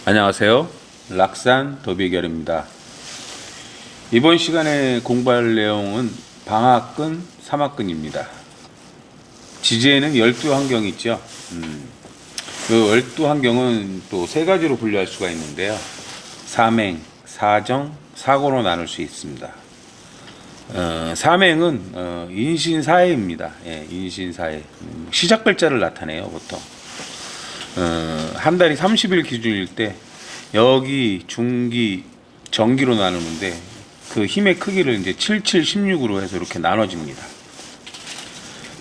안녕하세요. 락산 도비결입니다. 이번 시간에 공부할 내용은 방앗근, 삼앗근입니다. 지지에는 열두 환경이 있죠. 그 열두 환경은 또 세 가지로 분류할 수가 있는데요. 삼행, 사정, 사고로 나눌 수 있습니다. 삼행은 인신사해입니다. 예, 인신사해. 시작 글자를 나타내요, 보통. 한 달이 30일 기준일 때 여기, 중기, 정기로 나누는데 그 힘의 크기를 이제 7716으로 해서 이렇게 나눠집니다.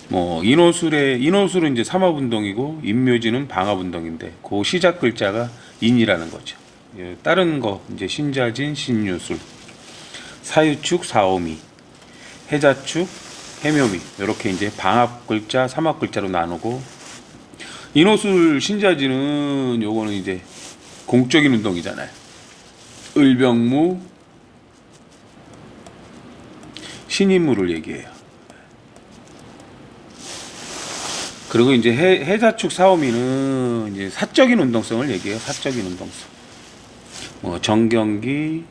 뭐 인호술은 이제 삼합운동이고 인묘지는 방합운동인데 그 시작 글자가 인이라는 거죠. 다른 거 이제 신자진, 신유술, 사유축, 사오미, 해자축, 해묘미 이렇게 이제 방합 글자, 삼합 글자로 나누고 인호술 신자지는 요거는 이제 공적인 운동이잖아요. 을병무, 신인무를 얘기해요. 그리고 이제 해자축 사오미는 이제 사적인 운동성을 얘기해요. 사적인 운동성. 뭐 정경기,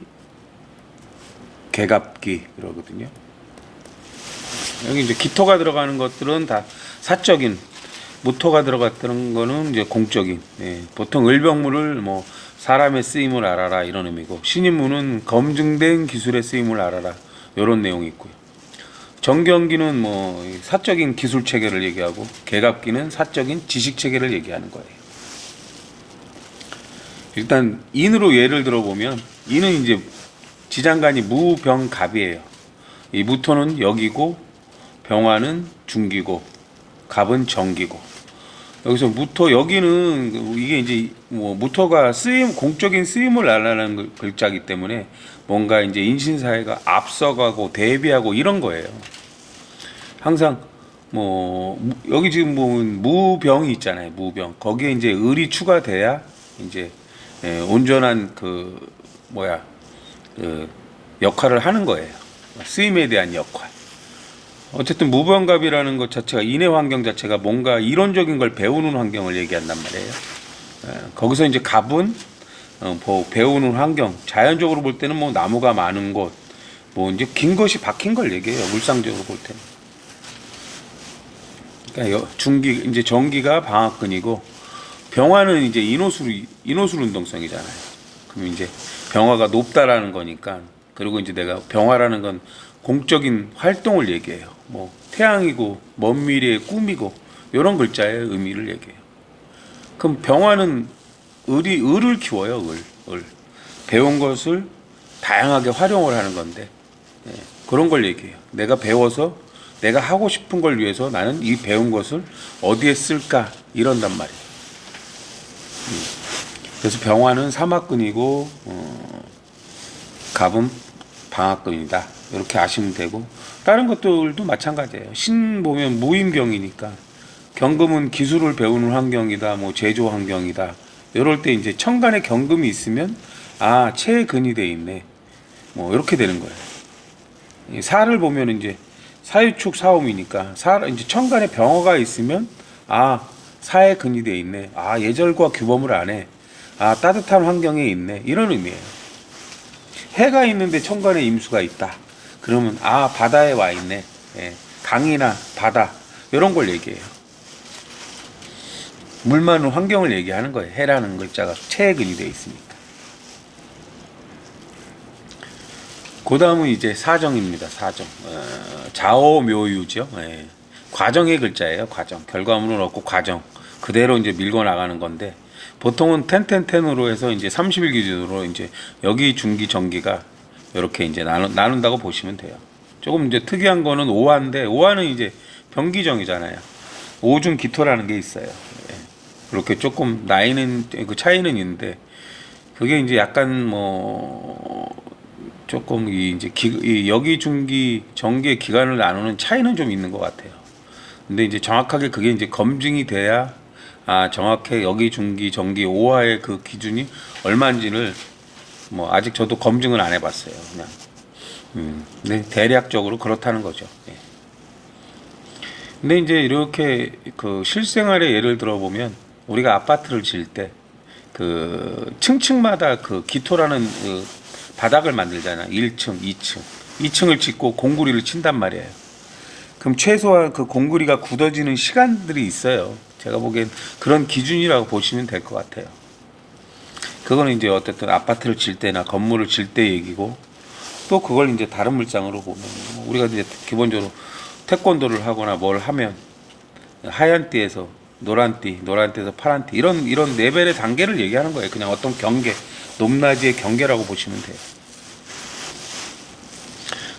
개갑기 이러거든요. 여기 이제 기토가 들어가는 것들은 다 사적인, 무토가 들어갔다는 거는 이제 공적인. 예, 보통 을병무를 뭐 사람의 쓰임을 알아라 이런 의미고, 신인무는 검증된 기술의 쓰임을 알아라 이런 내용이 있고요. 정경기는 뭐 사적인 기술 체계를 얘기하고, 개갑기는 사적인 지식 체계를 얘기하는 거예요. 일단 인으로 예를 들어보면, 인은 이제 지장간이 무병갑이에요. 이 무토는 역이고, 병화는 중기고, 갑은 정기고. 여기서 무토, 여기는 이게 이제 뭐 무토가 공적인 쓰임을 알라는 글자이기 때문에 뭔가 이제 인신사회가 앞서가고 대비하고 이런 거예요. 항상 뭐 여기 지금 보면 무병이 있잖아요. 무병. 거기에 이제 을이 추가돼야 이제 온전한 그 역할을 하는 거예요. 쓰임에 대한 역할. 어쨌든 무병갑이라는 것 자체가, 인의 환경 자체가 뭔가 이론적인 걸 배우는 환경을 얘기한단 말이에요. 거기서 이제 갑은 배우는 환경, 자연적으로 볼 때는 뭐 나무가 많은 곳, 뭐 이제 긴 것이 박힌 걸 얘기해요. 물상적으로 볼 때는. 그러니까 이제 정기가 방앗근이고, 병화는 이제 인호술 운동성이잖아요. 그럼 이제 병화가 높다라는 거니까. 그리고 이제 내가 병화라는 건 공적인 활동을 얘기해요. 뭐 태양이고 먼 미래의 꿈이고 이런 글자의 의미를 얘기해요. 그럼 병화는 을을 키워요. 을. 배운 것을 다양하게 활용을 하는 건데, 그런 걸 얘기해요. 내가 배워서 내가 하고 싶은 걸 위해서 나는 이 배운 것을 어디에 쓸까 이런단 말이에요. 그래서 병화는 삼합근이고 갑은 방앗근이다. 이렇게 아시면 되고, 다른 것들도 마찬가지예요. 신 보면 무임경이니까 경금은 기술을 배우는 환경이다, 뭐 제조 환경이다. 이럴 때 이제 천간에 경금이 있으면 체근이 돼 있네. 뭐 이렇게 되는 거예요. 사를 보면 이제 사유축 사오미니까 이제 천간에 병화가 있으면 사에 근이 돼 있네. 예절과 규범을 안 해. 따뜻한 환경에 있네. 이런 의미예요. 해가 있는데 천간에 임수가 있다. 그러면 바다에 와 있네. 예, 강이나 바다 이런 걸 얘기해요. 물 많은 환경을 얘기하는 거예요. 해라는 글자가 체에 근이 되어 있으니까. 그 다음은 이제 사정입니다. 사정. 자오묘유죠. 예, 과정의 글자예요. 과정. 결과물은 없고 과정. 그대로 이제 밀고 나가는 건데, 보통은 텐텐텐으로 해서 이제 30일 기준으로 이제 여기 중기 정기가 이렇게 이제 나눈다고 보시면 돼요. 조금 이제 특이한 거는 오화인데, 오화는 이제 병기정이잖아요. 오중 기토라는 게 있어요. 예. 그렇게 조금 나이는 그 차이는 있는데, 그게 이제 약간 뭐 조금 이 여기 중기 정기의 기간을 나누는 차이는 좀 있는 것 같아요. 근데 이제 정확하게 그게 이제 검증이 돼야 정확히 여기 중기 정기 오화의 그 기준이 얼마인지를 뭐 아직 저도 검증을 안 해봤어요. 그냥 근데 대략적으로 그렇다는 거죠. 예. 근데 이제 이렇게 그 실생활의 예를 들어보면, 우리가 아파트를 지을 때 그 층층마다 그 기토라는 그 바닥을 만들잖아. 1층, 2층. 2층을 짓고 공구리를 친단 말이에요. 그럼 최소한 그 공구리가 굳어지는 시간들이 있어요. 제가 보기엔 그런 기준이라고 보시면 될 것 같아요. 그거는 이제 어쨌든 아파트를 질 때나 건물을 질 때 얘기고, 또 그걸 이제 다른 물장으로 보면 우리가 이제 기본적으로 태권도를 하거나 뭘 하면 하얀 띠에서 노란 띠, 노란 띠에서 파란 띠, 이런 레벨의 단계를 얘기하는 거예요. 그냥 어떤 경계, 높낮이의 경계라고 보시면 돼요.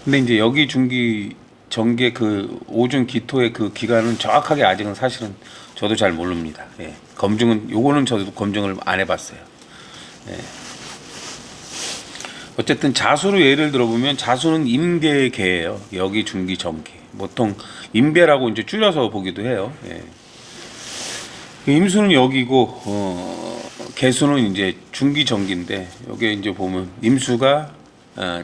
근데 이제 여기 중기 전개 그 오중 기토의 그 기간은 정확하게 아직은 사실은 저도 잘 모릅니다. 예. 검증은 요거는 저도 검증을 안 해봤어요. 예. 어쨌든 자수로 예를 들어보면 자수는 임계의 계예요. 여기 중기 전기 보통 임배라고 이제 줄여서 보기도 해요. 예. 임수는 여기고 개수는 이제 중기 전기인데 여기 이제 보면 임수가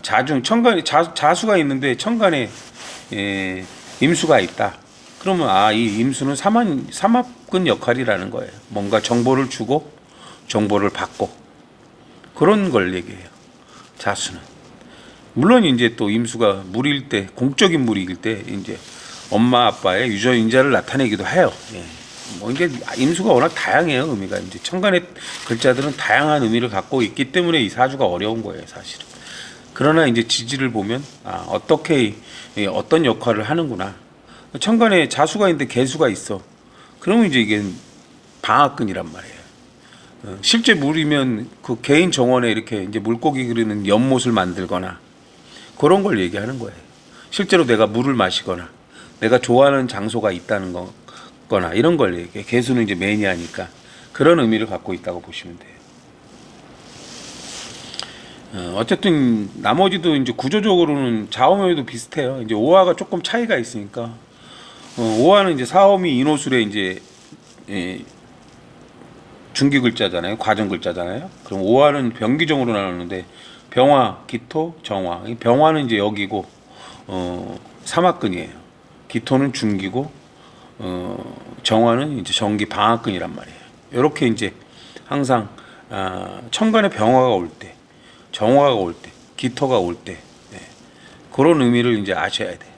자중 천간에 자수가 있는데 천간에 임수가 있다. 그러면 이 임수는 삼합근 역할이라는 거예요. 뭔가 정보를 주고 정보를 받고 그런 걸 얘기해요. 자수는 물론 이제 또 임수가 물일 때 공적인 물일 때 이제 엄마 아빠의 유전인자를 나타내기도 해요. 예. 뭐 이게 임수가 워낙 다양해요. 의미가 이제 천간의 글자들은 다양한 의미를 갖고 있기 때문에 이 사주가 어려운 거예요, 사실은. 그러나 이제 지지를 보면 어떻게 어떤 역할을 하는구나. 천간에 자수가 있는데 개수가 있어. 그러면 이제 이게 방학근이란 말이에요. 실제 물이면 그 개인 정원에 이렇게 이제 물고기 그리는 연못을 만들거나 그런 걸 얘기하는 거예요. 실제로 내가 물을 마시거나 내가 좋아하는 장소가 있다는 거나 이런 걸 얘기해. 개수는 이제 매니아니까 그런 의미를 갖고 있다고 보시면 돼요. 어쨌든 나머지도 이제 구조적으로는 좌우묘도 비슷해요. 이제 오화가 조금 차이가 있으니까 오화는 이제 사오미 인호술의 이제 중기 글자잖아요. 과정 글자잖아요. 그럼 오화는 병기정으로 나누는데 병화, 기토, 정화. 병화는 이제 여기고 삼합근이에요. 기토는 중기고 정화는 이제 정기 방합근이란 말이에요. 이렇게 이제 항상 천간에 병화가 올 때, 정화가 올 때, 기토가 올 때 그런 의미를 이제 아셔야 돼요.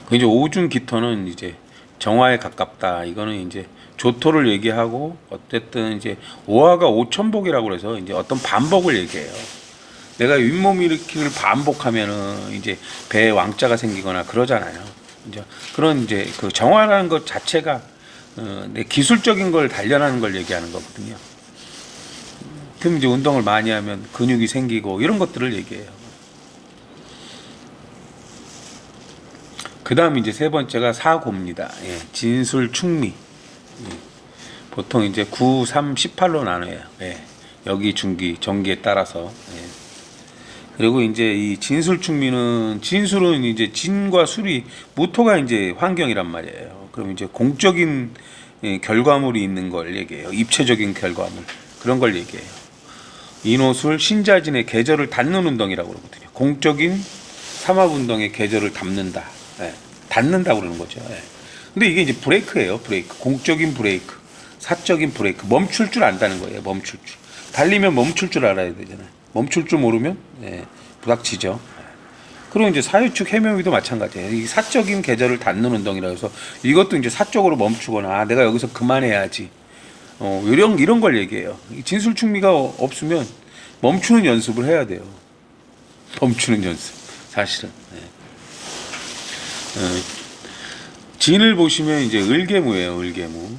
그 이제 오중 기토는 이제 정화에 가깝다. 이거는 이제 조토를 얘기하고 어쨌든 이제 오화가 오천복이라고 그래서 이제 어떤 반복을 얘기해요. 내가 윗몸 일으키기를 반복하면은 이제 배에 왕자가 생기거나 그러잖아요. 이제 그런 이제 그 정화라는 것 자체가 내 기술적인 걸 단련하는 걸 얘기하는 거거든요. 그럼 이제 운동을 많이 하면 근육이 생기고 이런 것들을 얘기해요. 그 다음 이제 세 번째가 사고입니다. 예, 진술 충미. 예, 보통 이제 9, 3, 18로 나눠요. 예, 여기 중기, 정기에 따라서. 예. 그리고 이제 이 진술 충미는 진술은 이제 진과 술이 무토가 이제 환경이란 말이에요. 그럼 이제 공적인 결과물이 있는 걸 얘기해요. 입체적인 결과물 그런 걸 얘기해요. 인호술 신자진의 계절을 닫는 운동이라고 그러거든요. 공적인 삼합운동의 계절을 닫는다. 예, 닫는다고 그러는 거죠. 예. 근데 이게 이제 브레이크예요. 브레이크. 공적인 브레이크. 사적인 브레이크. 멈출 줄 안다는 거예요. 멈출 줄. 달리면 멈출 줄 알아야 되잖아요. 멈출 줄 모르면 부닥치죠. 그리고 이제 사유축 해묘위도 마찬가지예요. 이 사적인 계절을 닫는 운동이라고 해서 이것도 이제 사적으로 멈추거나 내가 여기서 그만해야지. 이런 걸 얘기해요. 진술충미가 없으면 멈추는 연습을 해야 돼요. 멈추는 연습. 사실은. 진을 보시면 이제 을계무예요. 을계무.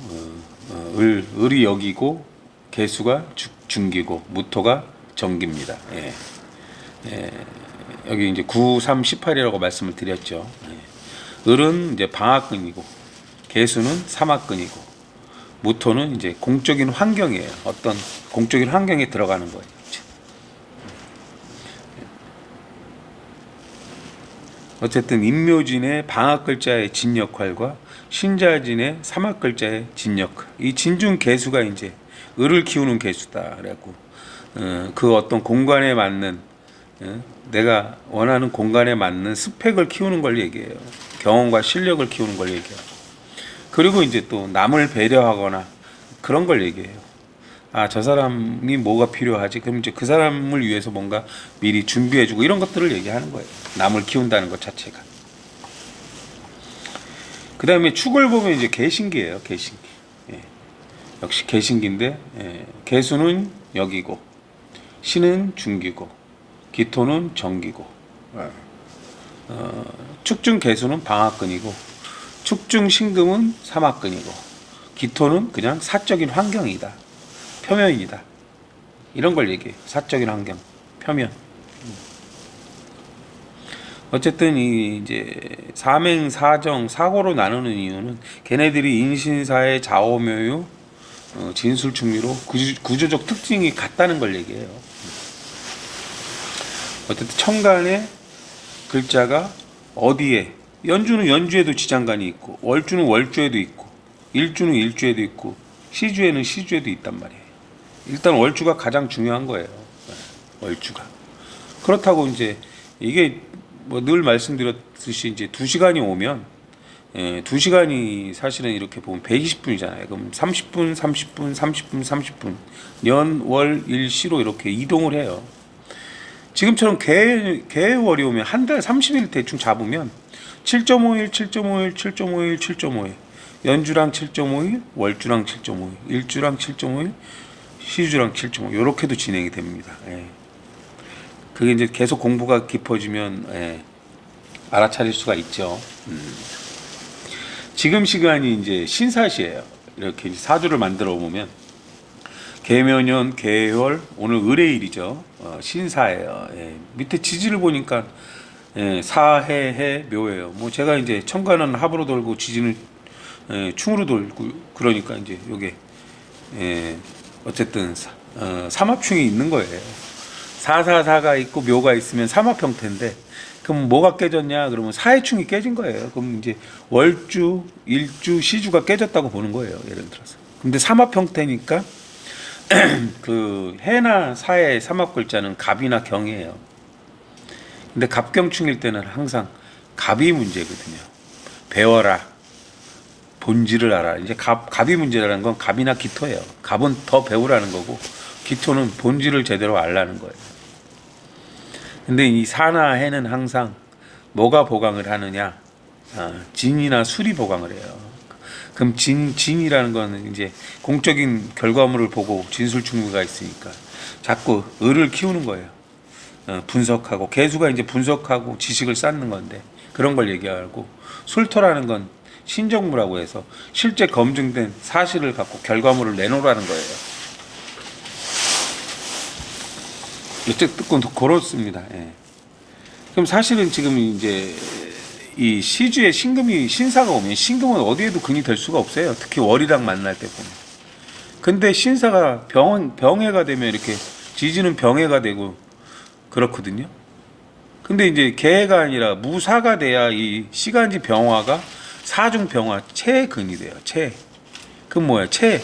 을이 여기고 개수가 중기고 무토가 정기입니다. 예. 여기 이제 9, 3, 18이라고 말씀을 드렸죠. 예. 을은 이제 방합근이고 개수는 삼합근이고 무토는 이제 공적인 환경이에요. 어떤 공적인 환경에 들어가는 거예요. 어쨌든 인묘진의 방합글자의 진 역할과 신자진의 삼합글자의 진 역할. 이 진중 개수가 이제 을을 키우는 개수다. 그래갖고 그 어떤 공간에 맞는 내가 원하는 공간에 맞는 스펙을 키우는 걸 얘기해요. 경험과 실력을 키우는 걸 얘기해요. 그리고 이제 또 남을 배려하거나 그런 걸 얘기해요. 아, 저 사람이 뭐가 필요하지? 그럼 이제 그 사람을 위해서 뭔가 미리 준비해주고 이런 것들을 얘기하는 거예요. 남을 키운다는 것 자체가. 그 다음에 축을 보면 이제 개신기예요. 개신기. 예. 역시 개신기인데, 예. 개수는 역이고, 신은 중기고, 기토는 정기고, 축중 개수는 방학근이고, 축중 신금은 삼학근이고, 기토는 그냥 사적인 환경이다. 표면이다. 이런 걸 얘기해요. 사적인 환경, 표면. 어쨌든 이제 사맹, 사정, 사고로 나누는 이유는 걔네들이 인신사의 좌오묘유, 진술충리로 구조적 특징이 같다는 걸 얘기해요. 어쨌든 천간의 글자가 어디에, 연주는 연주에도 지장간이 있고, 월주는 월주에도 있고, 일주는 일주에도 있고, 시주에는 시주에도 있단 말이에요. 일단 월주가 가장 중요한 거예요. 월주가. 그렇다고 이제 이게 뭐 늘 말씀드렸듯이 이제 2시간이 오면, 2시간이 사실은 이렇게 보면 120분이잖아요. 그럼 30분, 30분, 30분, 30분, 년, 월, 일, 시로 이렇게 이동을 해요. 지금처럼 개월이 오면 한 달 30일 대충 잡으면 7.5일, 7.5일, 7.5일, 7.5일, 연주랑 7.5일, 월주랑 7.5일, 일주랑 7.5일, 시주랑 7.5 이렇게도 진행이 됩니다. 예. 그게 이제 계속 공부가 깊어지면 알아차릴 수가 있죠. 지금 시간이 이제 신사시예요. 이렇게 이제 사주를 만들어 보면 개묘년, 개월, 오늘 을해일이죠. 신사예요. 예. 밑에 지지를 보니까 사해해 묘예요. 뭐 제가 이제 천간은 합으로 돌고 지지는 충으로 돌고 그러니까 이제 요게 어쨌든 삼합충이 있는 거예요. 사사사가 있고 묘가 있으면 삼합 형태인데, 그럼 뭐가 깨졌냐? 그러면 사해충이 깨진 거예요. 그럼 이제 월주, 일주, 시주가 깨졌다고 보는 거예요. 예를 들어서. 근데 삼합 형태니까 그 해나 사해 삼합 글자는 갑이나 경이에요. 근데 갑경충일 때는 항상 갑이 문제거든요. 배워라. 본질을 알아. 이제 갑이 문제라는 건 갑이나 기토예요. 갑은 더 배우라는 거고, 기토는 본질을 제대로 알라는 거예요. 근데 이 사나 해는 항상 뭐가 보강을 하느냐? 진이나 술이 보강을 해요. 그럼 진이라는 거는 이제 공적인 결과물을 보고 진술충리가 있으니까 자꾸 을을 키우는 거예요. 분석하고, 개수가 이제 분석하고 지식을 쌓는 건데, 그런 걸 얘기하고, 술토라는 건 신정무라고 해서 실제 검증된 사실을 갖고 결과물을 내놓으라는 거예요. 어쨌든 그렇습니다. 예. 그럼 사실은 지금 이제 이 시주에 신금이 신사가 오면, 신금은 어디에도 근이 될 수가 없어요. 특히 월이랑 만날 때 보면. 근데 신사가 병해가 되면 이렇게 지지는 병해가 되고 그렇거든요. 근데 이제 개해가 아니라 무사가 돼야 이 시간지 병화가 사중 병화 체근이 돼요. 체. 그럼 뭐야? 체.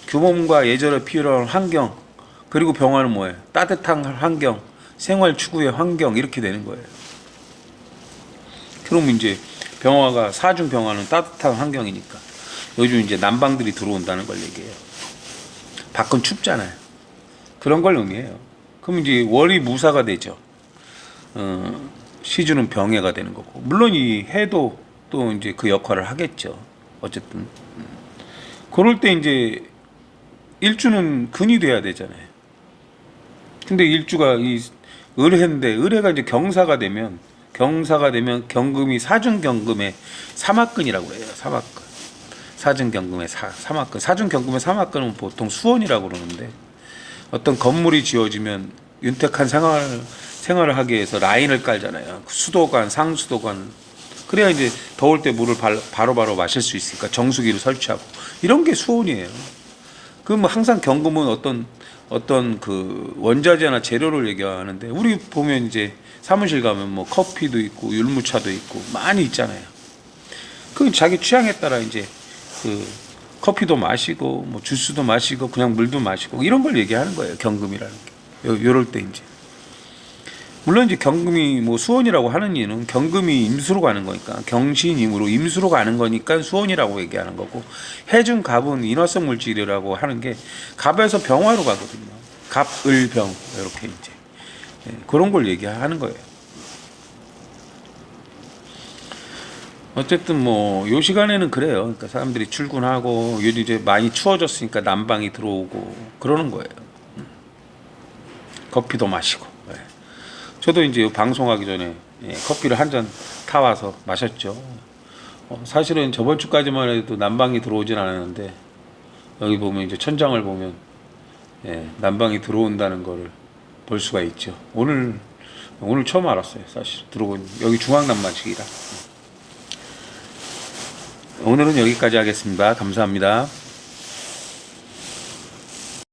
규범과 예절에 필요한 환경. 그리고 병화는 뭐예요? 따뜻한 환경, 생활 추구의 환경, 이렇게 되는 거예요. 그럼 이제 병화가, 사중 병화는 따뜻한 환경이니까 요즘 이제 난방들이 들어온다는 걸 얘기해요. 밖은 춥잖아요. 그런 걸 의미해요. 그럼 이제 월이 무사가 되죠. 시주는 병해가 되는 거고, 물론 이 해도 또 이제 그 역할을 하겠죠. 어쨌든 그럴 때 이제 일주는 근이 돼야 되잖아요. 근데 일주가 이 을해인데, 을해가 이제 경사가 되면 경금이 사중경금의 삼합근이라고 해요. 삼합근. 사중경금의 삼합근. 사중경금의 삼합근은 보통 수원이라고 그러는데, 어떤 건물이 지어지면 윤택한 생활을 하기 위해서 라인을 깔잖아요. 수도관, 상수도관. 그래야 이제 더울 때 물을 바로바로 마실 수 있으니까 정수기를 설치하고, 이런 게 수온이에요. 그럼 항상 경금은 어떤 그 원자재나 재료를 얘기하는데, 우리 보면 이제 사무실 가면 뭐 커피도 있고 율무차도 있고 많이 있잖아요. 그 자기 취향에 따라 이제 그 커피도 마시고 뭐 주스도 마시고 그냥 물도 마시고 이런 걸 얘기하는 거예요. 경금이라는 게. 요럴 때 이제 물론 이제 경금이 뭐 수원이라고 하는 이유는 경금이 임수로 가는 거니까 경신임으로 임수로 가는 거니까 수원이라고 얘기하는 거고 해준 갑은 인화성 물질이라고 하는 게 갑에서 병화로 가거든요. 갑을병 이렇게 이제 그런 걸 얘기하는 거예요. 어쨌든 뭐 요 시간에는 그래요. 그러니까 사람들이 출근하고 요즘 이제 많이 추워졌으니까 난방이 들어오고 그러는 거예요. 커피도 마시고. 저도 이제 방송하기 전에 커피를 한 잔 타와서 마셨죠. 사실은 저번 주까지만 해도 난방이 들어오진 않았는데 여기 보면 이제 천장을 보면 난방이 들어온다는 거를 볼 수가 있죠. 오늘 처음 알았어요. 사실 들어온 여기 중앙 난방식이라. 오늘은 여기까지 하겠습니다. 감사합니다.